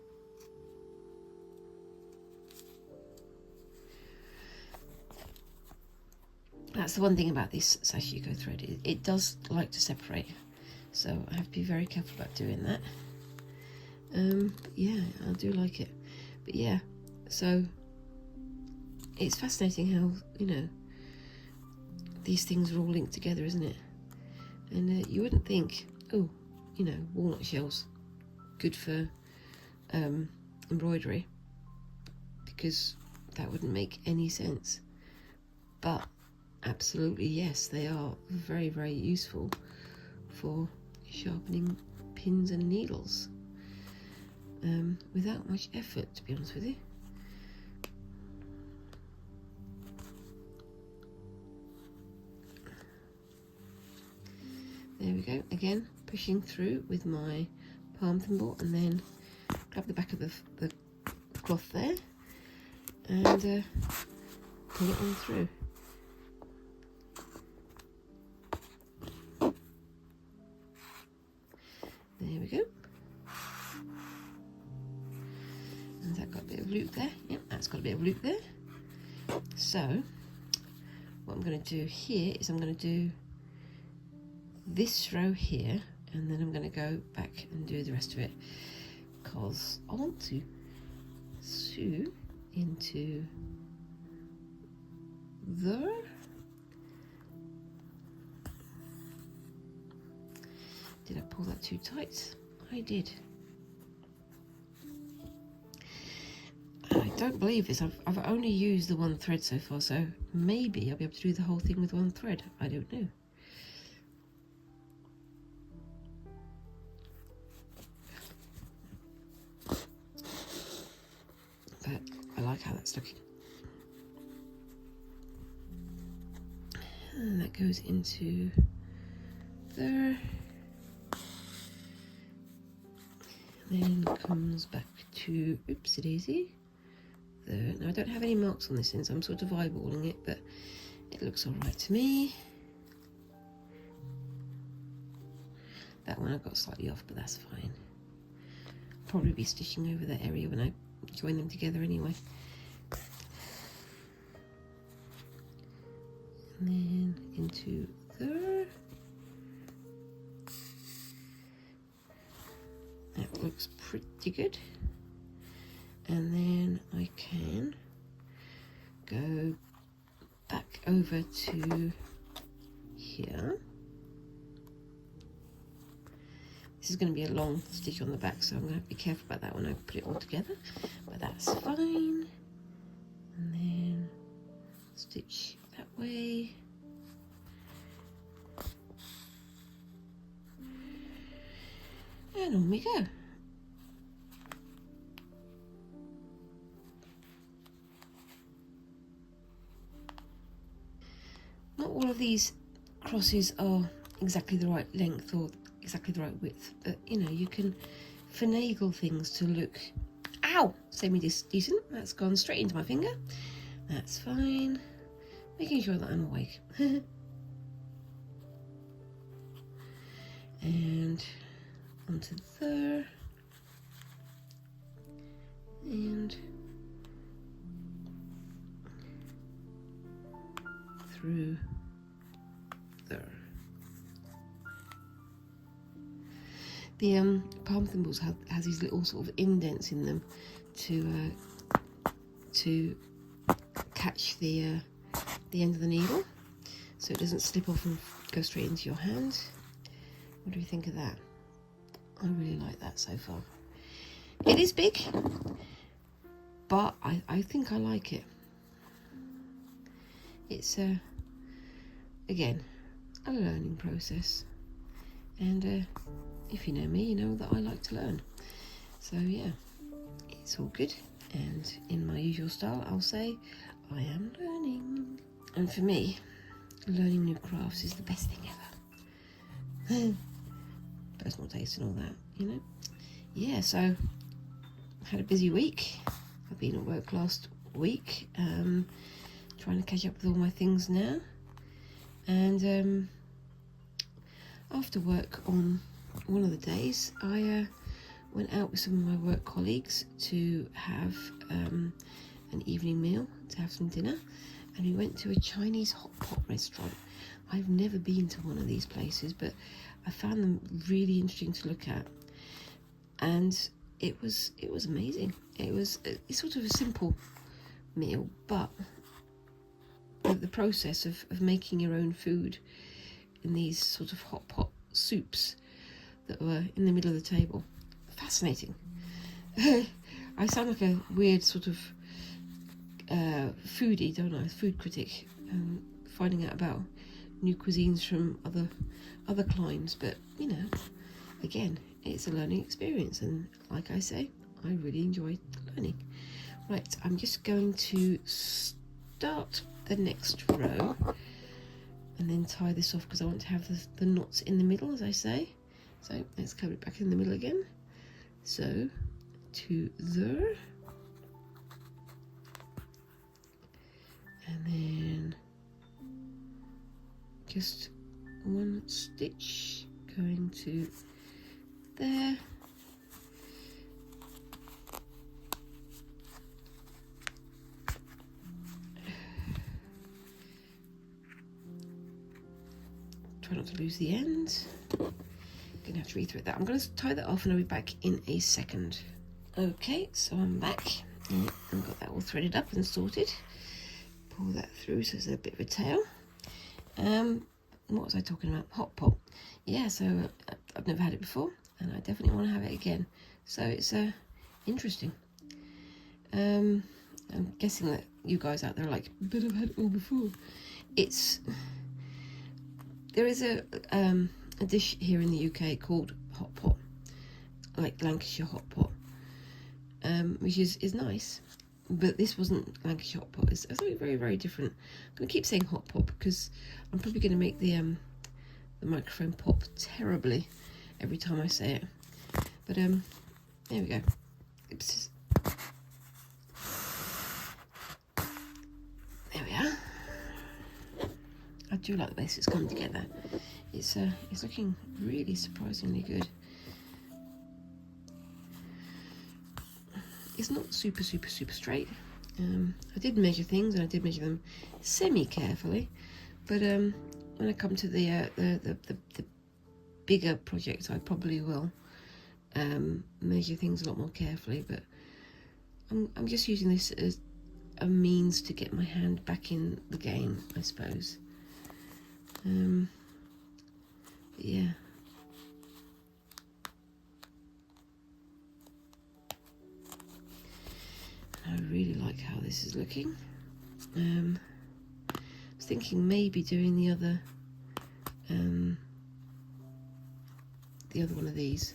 That's the one thing about this Sashiko thread. It does like to separate, so I have to be very careful about doing that. But yeah, I do like it. But yeah, so it's fascinating how, you know, these things are all linked together, isn't it? And you wouldn't think, oh, you know, walnut shells, good for embroidery, because that wouldn't make any sense. But absolutely, yes, they are very, very useful for sharpening pins and needles without much effort, to be honest with you. There we go, again pushing through with my palm thimble, and then grab the back of the cloth there and pull it on through. There we go. And that got a bit of loop there. Yep, that's got a bit of loop there. So what I'm going to do here is I'm going to do this row here, and then I'm going to go back and do the rest of it, because I want to sew into there. Did I pull that too tight? I did. I don't believe this. I've only used the one thread so far, so maybe I'll be able to do the whole thing with one thread. I don't know. But I like how that's looking. And that goes into there. Then comes back to, oopsie daisy, there. Now I don't have any marks on this end, so I'm sort of eyeballing it, but it looks all right to me. That one I got slightly off, but that's fine. I'll probably be stitching over that area when I join them together anyway. And then into there. That looks pretty good. And then I can go back over to here. This is going to be a long stitch on the back, so I'm going to have to be careful about that when I put it all together, but that's fine. And then stitch that way. And on we go. Not all of these crosses are exactly the right length or exactly the right width, but you know, you can finagle things to look, ow, semi-decent. That's gone straight into my finger. That's fine. Making sure that I'm awake. And onto there, and through there. The palm thimbles has these little sort of indents in them to catch the end of the needle, so it doesn't slip off and go straight into your hand. What do you think of that? I really like that so far. It is big, but I think I like it. It's again, a learning process, and if you know me, you know that I like to learn. So yeah, it's all good, and in my usual style I'll say I am learning. And for me, learning new crafts is the best thing ever. Personal taste and all that, you know. Yeah, so I had a busy week. I've been at work last week, trying to catch up with all my things now. And after work on one of the days, I went out with some of my work colleagues to have an evening meal, to have some dinner, and we went to a Chinese hot pot restaurant. I've never been to one of these places, but I found them really interesting to look at, and it was amazing. It's sort of a simple meal, but the process of making your own food in these sort of hot pot soups that were in the middle of the table, fascinating. I sound like a weird sort of foodie, don't I? Food critic, finding out about new cuisines from other climes, but you know, again, it's a learning experience, and like I say, I really enjoy learning. Right, I'm just going to start the next row and then tie this off because I want to have the knots in the middle, as I say. So let's cover it back in the middle again. So to there, and then just one stitch going to there, try not to lose the end. Gonna have to rethread that. I'm gonna tie that off and I'll be back in a second. Okay, so I'm back. Yeah, I've got that all threaded up and sorted. Pull that through so there's a bit of a tail. What was I talking about? Hot pot. Yeah, so I've never had it before, and I definitely want to have it again. So it's interesting. I'm guessing that you guys out there are like, but I've had it all before. There is a dish here in the UK called hot pot, like Lancashire hot pot, which is nice, but this wasn't Lancashire hot pot. It's something very, very different. I'm going to keep saying hot pot because I'm probably going to make the microphone pop terribly every time I say it. But there we go. Oops. There we are. I do like the way this has come together. It's looking really surprisingly good. It's not super straight. I did measure things, and I did measure them semi-carefully, but when I come to the bigger projects, I probably will measure things a lot more carefully. But I'm just using this as a means to get my hand back in the game, I suppose. But yeah. I really like how this is looking. I was thinking maybe doing the other one of these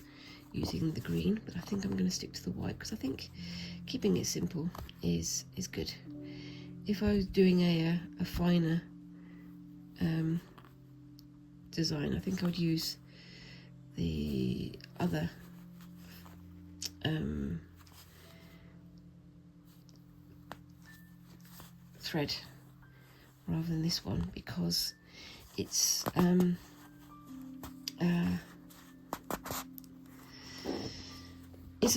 using the green, but I think I'm going to stick to the white because I think keeping it simple is good. If I was doing a finer design, I think I would use the other thread rather than this one, because it's a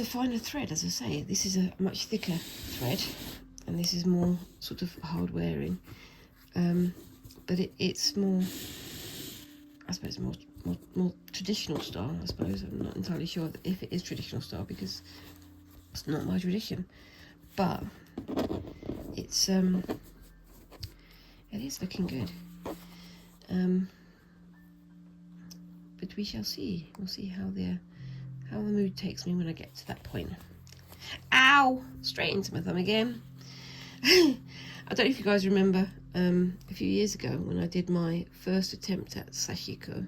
finer thread. As I say, this is a much thicker thread, and this is more sort of hard wearing, but it's more, I suppose, more traditional style. I suppose I'm not entirely sure if it is traditional style because it's not my tradition, but it is looking good. But we shall see. We'll see how the mood takes me when I get to that point. Ow! Straight into my thumb again. I don't know if you guys remember a few years ago when I did my first attempt at Sashiko,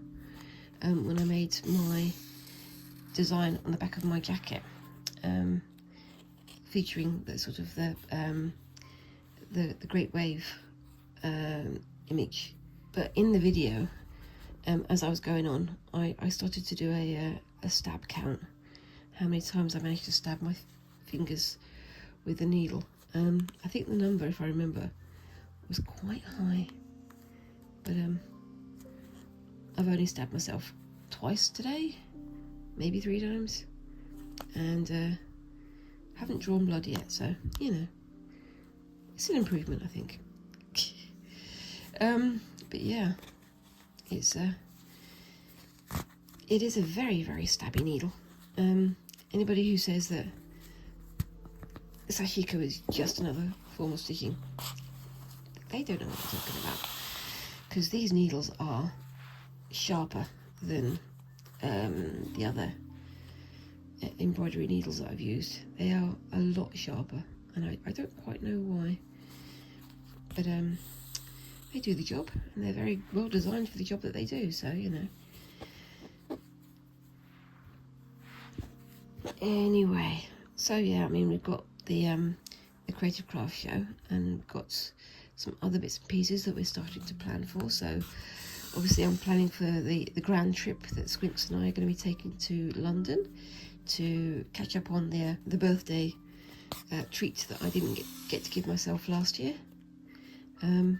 when I made my design on the back of my jacket, featuring the sort of the Great Wave image. But in the video, as I was going on, I started to do a stab count, how many times I managed to stab my fingers with the needle. I think the number, if I remember, was quite high, but I've only stabbed myself twice today, maybe 3 times, and haven't drawn blood yet, so you know, it's an improvement, I think. But yeah, it is a very, very stabby needle. Anybody who says that Sashiko is just another form of stitching, they don't know what they're talking about, because these needles are sharper than the other embroidery needles that I've used. They are a lot sharper, and I don't quite know why, but they do the job, and they're very well designed for the job that they do, so you know. Anyway, so yeah, I mean, we've got the creative craft show, and got some other bits and pieces that we're starting to plan for. So obviously I'm planning for the grand trip that Squints and I are going to be taking to London to catch up on the birthday treat that I didn't get to give myself last year. And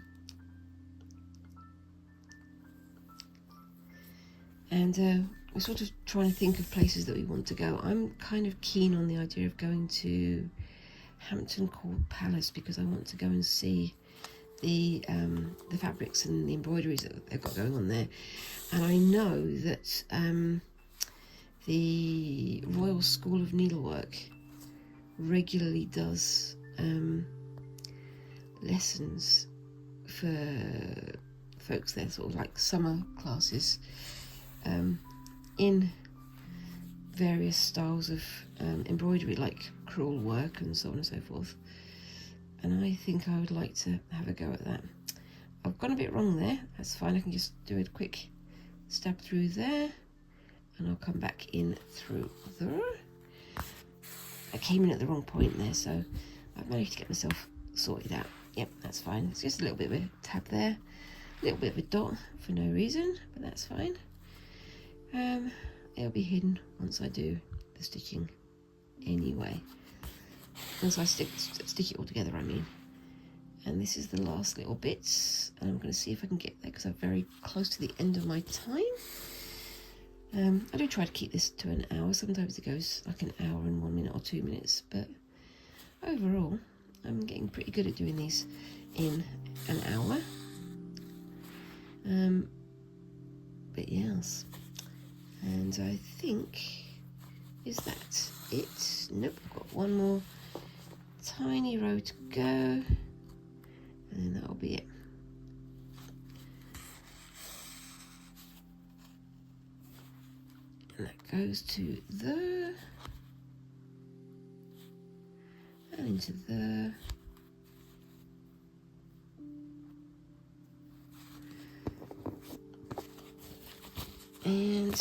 we're sort of trying to think of places that we want to go. I'm kind of keen on the idea of going to Hampton Court Palace, because I want to go and see the fabrics and the embroideries that they've got going on there. And I know that the Royal School of Needlework regularly does lessons for folks there, sort of like summer classes, in various styles of embroidery, like crewel work and so on and so forth. And I think I would like to have a go at that. I've gone a bit wrong there, that's fine, I can just do a quick stab through there, and I'll come back in through there. I came in at the wrong point there, so I've managed to get myself sorted out. Yep, that's fine. It's just a little bit of a tab there, a little bit of a dot for no reason, but that's fine. It'll be hidden once I do the stitching anyway. Once I stitch it all together, I mean. And this is the last little bits, and I'm going to see if I can get there, because I'm very close to the end of my time. I do try to keep this to an hour. Sometimes it goes like an hour and 1 minute or 2 minutes, but overall I'm getting pretty good at doing these in an hour. But yes, and I think, is that it? Nope, I've got one more tiny row to go, and then that'll be it. And that goes to there, and into there. And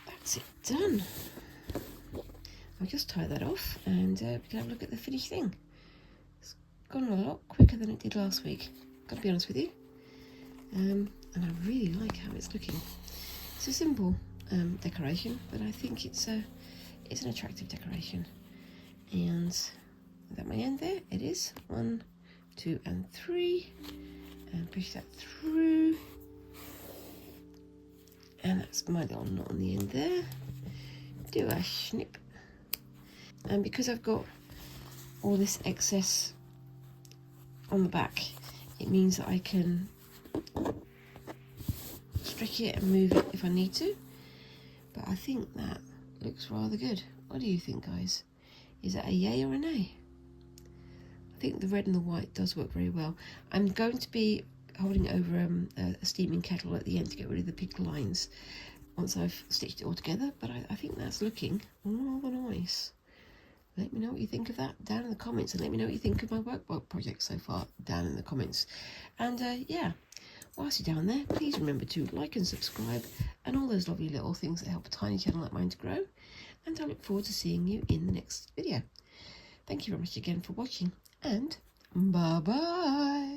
that's it done. I'll just tie that off, and we can have a look at the finished thing. It's gone a lot quicker than it did last week, gotta be honest with you. And I really like how it's looking. It's a simple decoration, but I think it's an attractive decoration. And is that my end there? It is. 1, 2, and 3. And push that through, and that's my little knot on the end there. Do a snip, and because I've got all this excess on the back, it means that I can stretch it and move it if I need to. But I think that looks rather good. What do you think, guys? Is that a yay or a nay? I think the red and the white does work very well. I'm going to be holding over a steaming kettle at the end to get rid of the pink lines, once I've stitched it all together, but I think that's looking rather nice. Let me know what you think of that down in the comments, and let me know what you think of my workbook project so far down in the comments. And yeah, whilst you're down there, please remember to like and subscribe and all those lovely little things that help a tiny channel like mine to grow. And I look forward to seeing you in the next video. Thank you very much again for watching, and bye bye.